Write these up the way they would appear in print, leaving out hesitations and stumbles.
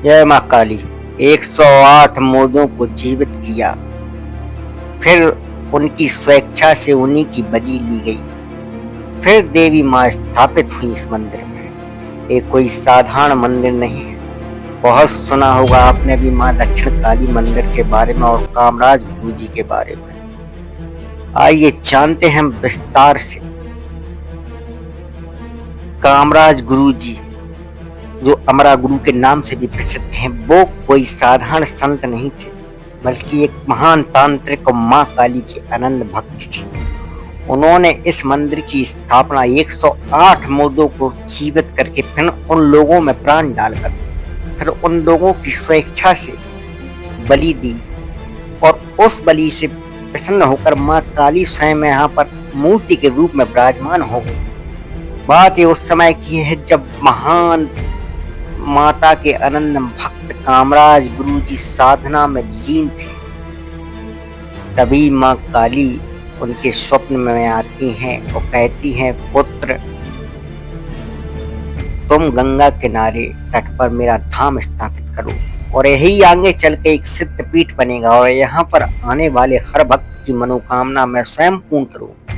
जय माँ काली। 108 मुर्दों को जीवित किया, फिर उनकी स्वेच्छा से उन्हीं की बलि ली गई। फिर देवी माँ स्थापित हुई इस मंदिर में। ये कोई साधारण मंदिर नहीं है। बहुत सुना होगा आपने भी माँ दक्षिण काली मंदिर के बारे में और कामराज गुरु जी के बारे में। आइए जानते हैं विस्तार से। कामराज गुरु जी, जो अमरा गुरु के नाम से भी प्रसिद्ध हैं, वो कोई साधारण संत नहीं थे, बल्कि एक महान तांत्रिक और माँ काली के अनन्य भक्त थे। उन्होंने इस मंदिर की स्थापना 108 मुर्दों को जीवित करके, फिर उन लोगों में प्राण डालकर, फिर उन लोगों की स्वेच्छा से बलि दी और उस बलि से प्रसन्न होकर माँ काली स्वयं यहाँ पर मूर्ति के रूप में विराजमान हो गई। बात ये उस समय की है जब महान माता के अनन्य भक्त कामराज गुरु जी साधना में लीन थे। तभी माँ काली उनके स्वप्न में आती हैं और कहती हैं, पुत्र, तुम गंगा किनारे तट पर मेरा धाम स्थापित करो और यही आगे चल के एक सिद्ध पीठ बनेगा और यहाँ पर आने वाले हर भक्त की मनोकामना मैं स्वयं पूर्ण करूंगा।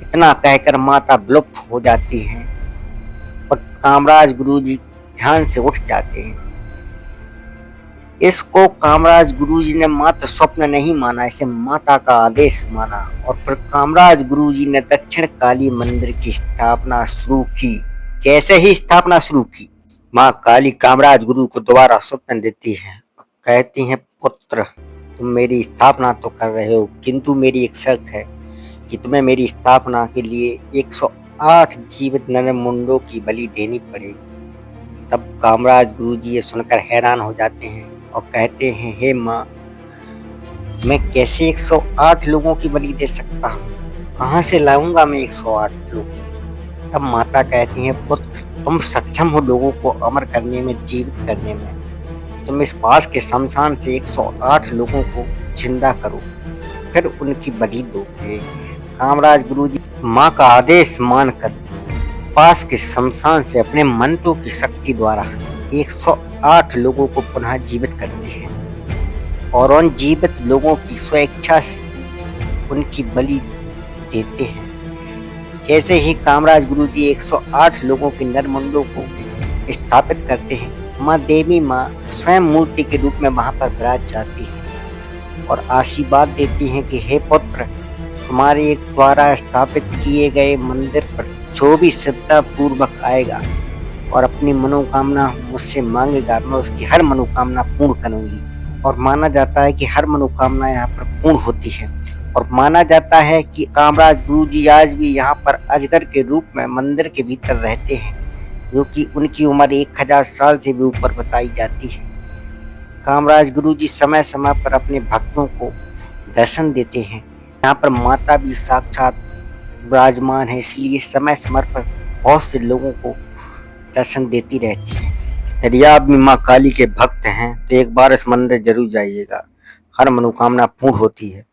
इतना कहकर माता विलुप्त हो जाती हैं और कामराज गुरु जी ध्यान से उठ जाते हैं। इसको कामराज गुरु जी ने मात्र स्वप्न नहीं माना, इसे माता का आदेश माना और फिर कामराज गुरु जी ने दक्षिण काली मंदिर की स्थापना शुरू की। जैसे ही स्थापना शुरू की, माँ काली कामराज गुरु को दोबारा स्वप्न देती है, कहती हैं, पुत्र, तुम मेरी स्थापना तो कर रहे हो, किंतु मेरी एक शर्त है कि तुम्हें मेरी स्थापना के लिए 108 जीवित नर मुंडों की बलि देनी पड़ेगी। तब कामराज गुरु जी ये सुनकर हैरान हो जाते हैं और कहते हैं, हे माँ, मैं कैसे 108 लोगों की बलि दे सकता हूँ? कहाँ से लाऊंगा मैं 108 लोग? तब माता कहती हैं, पुत्र, तुम सक्षम हो लोगों को अमर करने में, जीवित करने में। तुम इस पास के शमशान से 108 लोगों को जिंदा करो, फिर उनकी बलि दो। कामराज गुरु जी माँ का आदेश मानकर पास के शमशान से अपने मंत्रों की शक्ति द्वारा 108 लोगों को पुनः जीवित करते हैं और उन जीवित लोगों की स्वेच्छा से उनकी बलि देते हैं। जैसे ही कामराज गुरु जी 108 लोगों के नरमुंडों को स्थापित करते हैं, माँ देवी माँ स्वयं मूर्ति के रूप में वहां पर विराज जाती है और आशीर्वाद देती हैं कि हे पुत्र, तुम्हारे द्वारा स्थापित किए गए मंदिर पर जो भी श्रद्धा पूर्वक आएगा और अपनी मनोकामना मुझसे मांगेगा, मैं उसकी हर मनोकामना पूर्ण करूंगी। और माना जाता है कि हर मनोकामना यहाँ पर पूर्ण होती है और माना जाता है कि कामराज गुरु जी आज भी यहाँ पर अजगर के रूप में मंदिर के भीतर रहते हैं, जो कि उनकी उम्र 1000 साल से भी ऊपर बताई जाती है। कामराज गुरु जी समय समय पर अपने भक्तों को दर्शन देते हैं। यहाँ पर माता भी साक्षात विराजमान है, इसलिए समय समय पर बहुत से लोगों को दर्शन देती रहती है। यदि आप भी माँ काली के भक्त हैं तो एक बार इस मंदिर जरूर जाइएगा, हर मनोकामना पूर्ण होती है।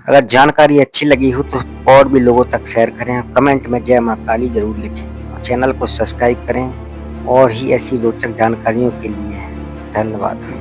अगर जानकारी अच्छी लगी हो तो और भी लोगों तक शेयर करें, कमेंट में जय माँ काली जरूर लिखें और चैनल को सब्सक्राइब करें और ही ऐसी रोचक जानकारियों के लिए। धन्यवाद।